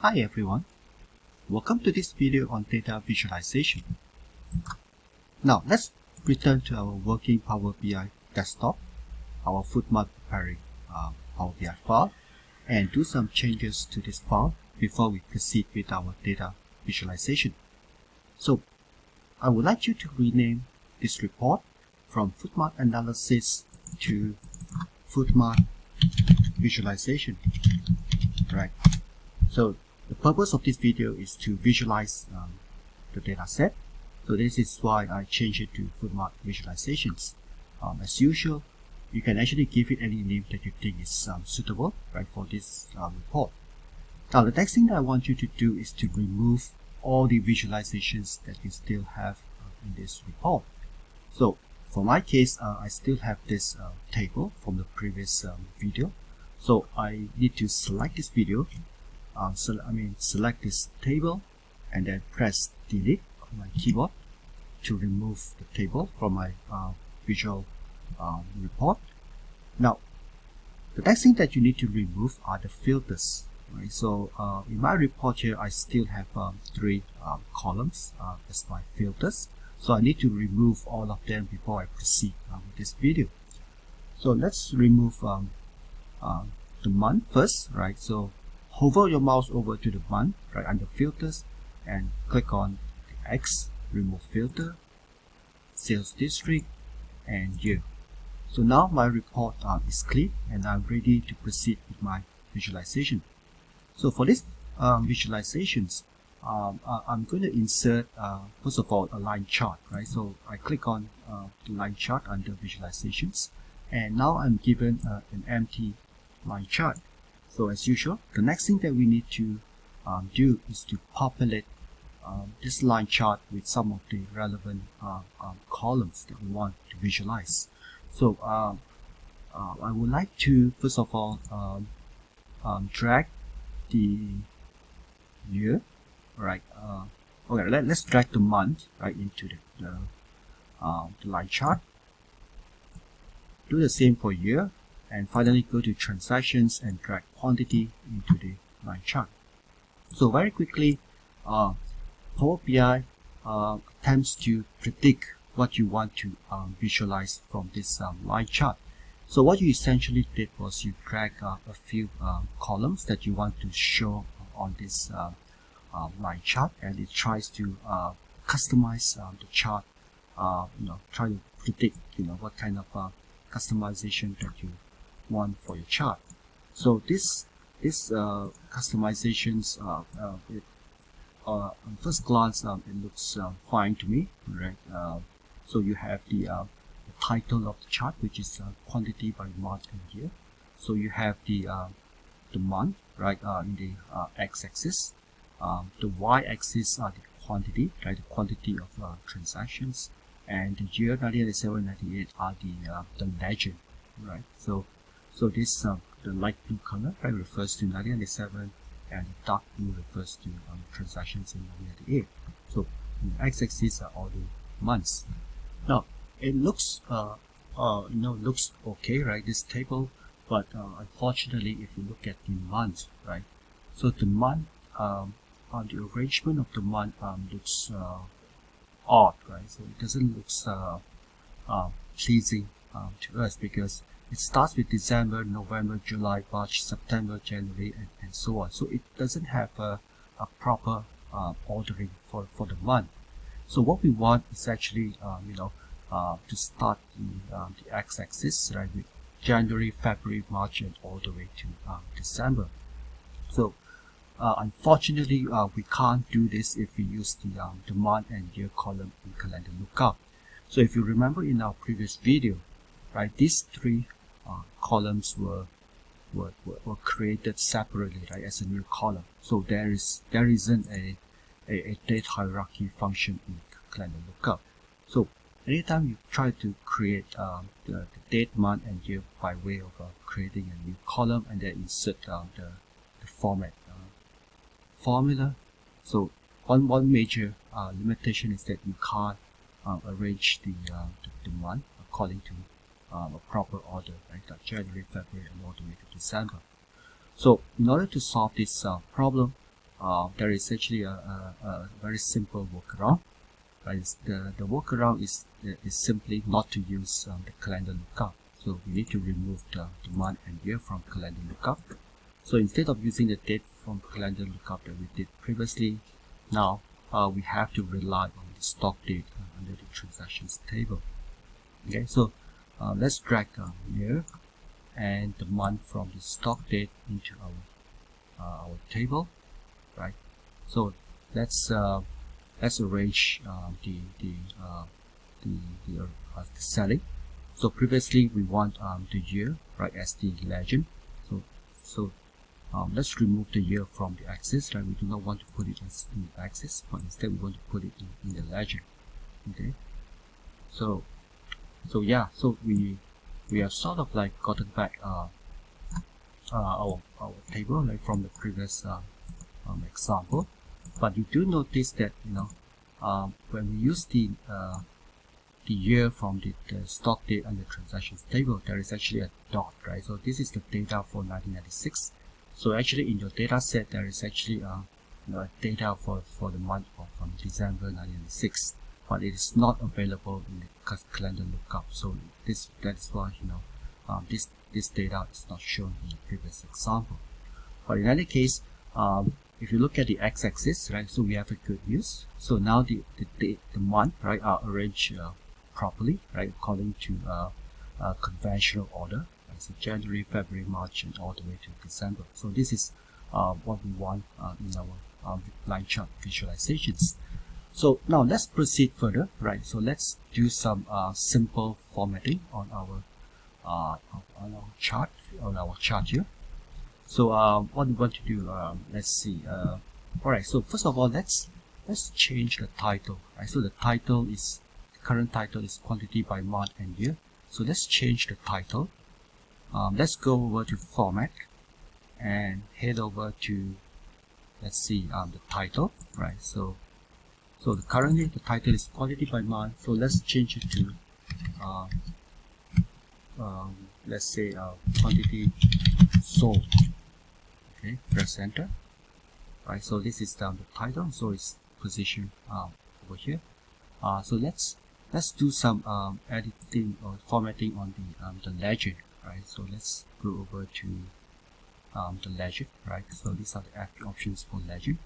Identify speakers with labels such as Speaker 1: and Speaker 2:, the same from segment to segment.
Speaker 1: Hi everyone, welcome to this video on data visualization. Now let's return to our working Power BI desktop, our footmart preparing Power BI file, and do some changes to this file before we proceed with our data visualization. So I would like you to rename this report from footmart analysis to footmart visualization. Right. So the purpose of this video is to visualize the data set. So this is why I changed it to footmart visualizations. As usual, you can actually give it any name that you think is suitable, right, for this report. Now the next thing that I want you to do is to remove all the visualizations that you still have in this report. So for my case, I still have this table from the previous video. So I need to select this video. Select this table and then press delete on my keyboard to remove the table from my visual report. Now, the next thing that you need to remove are the filters. Right? So in my report here, I still have three columns as my filters. So I need to remove all of them before I proceed with this video. So let's remove the month first, right? So hover your mouse over to the month, right, under filters, and click on the X, remove filter, sales district, and year. So now my report is clean and I'm ready to proceed with my visualization. So for this visualizations, I'm going to insert first of all a line chart, right? So I click on the line chart under visualizations, and now I'm given an empty line chart. So as usual, the next thing that we need to do is to populate this line chart with some of the relevant columns that we want to visualize. So I would like to first of all drag the year, right? Okay, let's drag the month right into the line chart. Do the same for year. And finally go to transactions and drag quantity into the line chart. So very quickly, Power BI attempts to predict what you want to visualize from this line chart. So what you essentially did was you drag a few columns that you want to show on this line chart, and it tries to customize the chart. Try to predict what kind of customization that you want for your chart. So this customizations on first glance it looks fine to me, right? So you have the title of the chart, which is quantity by month and year. So you have the month, right, in the x-axis. The y-axis are the quantity, right, the quantity of transactions, and the year 1997-98 are the legend, right? So this the light blue color, right, refers to 1997, and the dark blue refers to transactions in 1998. So the x-axis are all the months. Now it looks looks okay, right, this table, but unfortunately, if you look at the month, right, so the month the arrangement of the month looks odd, right? So it doesn't look pleasing to us, because it starts with December, November, July, March, September, January, and so on. So it doesn't have a proper ordering for the month. So what we want is actually to start the x-axis, right, with January, February, March, and all the way to December. So unfortunately, we can't do this if we use the month and year column in Calendar Lookup. So if you remember in our previous video, right, these three columns were created separately, right, as a new column. So there isn't a date hierarchy function in Calendar Lookup. So anytime you try to create the date, month, and year by way of creating a new column and then insert the format formula. So one major limitation is that you can't arrange the month according to a proper order, right? Like January, February, and all the way to December. So in order to solve this problem, there is actually a very simple workaround. Right? The workaround is simply not to use the calendar lookup. So we need to remove the month and year from calendar lookup. So instead of using the date from calendar lookup that we did previously, now we have to rely on the stock date under the transactions table. Okay, so let's drag year and the month from the stock date into our table, right? So let's arrange the selling. So previously we want the year, right, as the legend. So let's remove the year from the axis, right? We do not want to put it as in the axis, but instead we want to put it in the legend. Okay. So yeah, so we have sort of like gotten back our table, like from the previous example, but you do notice that when we use the year from the stock date and the transactions table, there is actually a dot, right? So this is the data for 1996. So actually in your data set there is actually data for the month of December 1996, but it is not available in the calendar lookup. So that is why this data is not shown in the previous example. But in any case, if you look at the x-axis, right, so we have a good news. So now the month, right, are arranged properly, right, according to conventional order. Right? So January, February, March, and all the way to December. So this is what we want in our line chart visualizations. So now let's proceed further, right? So let's do some simple formatting on our chart here. So what we want to do, let's see. All right. So first of all, let's change the title. Right. So the current title is quantity by month and year. So let's change the title. Let's go over to format and head over to, let's see, the title. Right. So currently the title is quantity by month. So let's change it to let's say quantity sold. Okay, press enter. Right, so this is the title, so it's positioned over here. So let's do some editing or formatting on the legend. Right, so let's go over to the legend. Right, so these are the options for legend.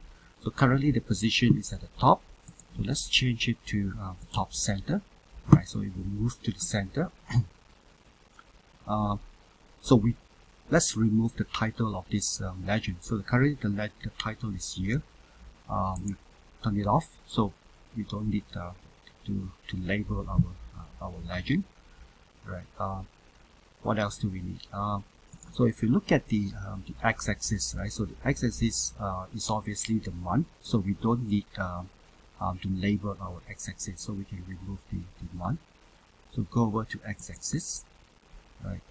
Speaker 1: So currently the position is at the top. So let's change it to top center. Right, so it will move to the center. Let's remove the title of this legend. So currently the title is here. We turn it off, so we don't need to label our legend. Right. What else do we need? So if you look at the x-axis, right? So the x-axis is obviously the month. So we don't need to label our x-axis. So we can remove the month. So go over to x-axis. Right.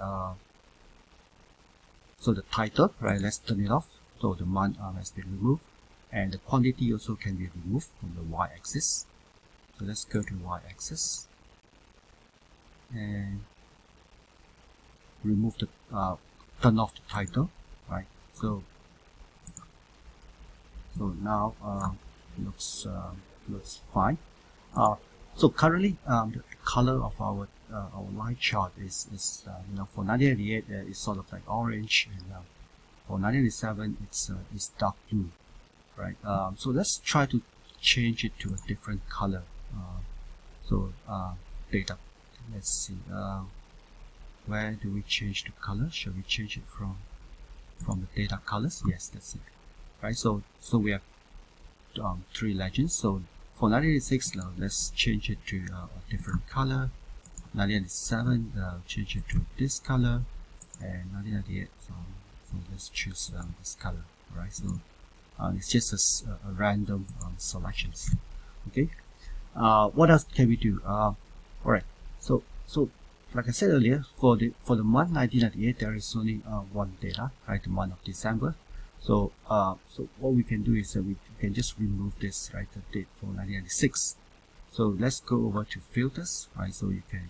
Speaker 1: So the title, right, let's turn it off. So the month has been removed, and the quantity also can be removed from the y-axis. So let's go to y-axis and remove the turn off the title, right? So now looks fine. So currently the color of our line chart is for 1988 it's sort of like orange, and for 1987 it's dark blue, right? So let's try to change it to a different color. Data. Let's see. Where do we change the color? Shall we change it from the data colors? Yes, that's it. Right. So we have 3 legends. So for 1986, now let's change it to a different color. 1997, change it to this color, and 1998. So let's choose this color. Right. So it's just a random selections. Okay. What else can we do? All right. So like I said earlier, for the month 1998, there is only one data, right? The month of December. So what we can do is we can just remove this, right? The date for 1996. So let's go over to filters, right? So you can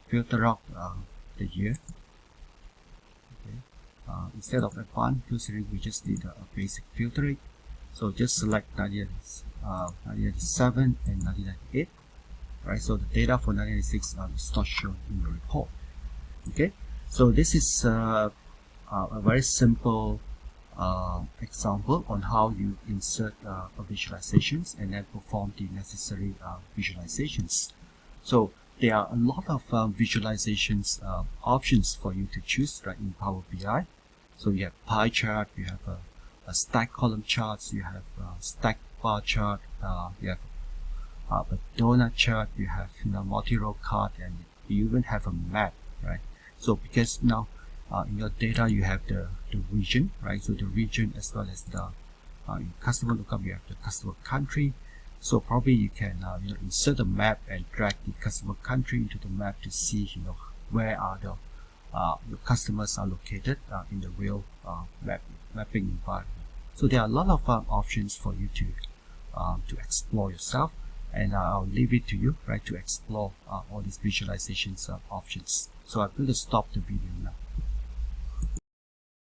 Speaker 1: filter out the year. Okay. Instead of advanced filtering, we just need a basic filtering. So just select 1997 and 1998. Right, so the data for 1996 is not shown in the report. Okay, so this is a very simple example on how you insert visualizations and then perform the necessary visualizations. So there are a lot of visualizations options for you to choose right in Power BI. So you have pie chart, you have a stack column charts, you have a stack bar chart, you have a donut chart, you have multi-row card, and you even have a map, right? So because now in your data you have the region, right? So the region as well as the in customer lookup you have the customer country. So probably you can insert a map and drag the customer country into the map to see where are the your customers are located in the real mapping environment. So there are a lot of options for you to explore yourself, and I'll leave it to you, right, to explore all these visualizations options. So I'm going to stop the video now.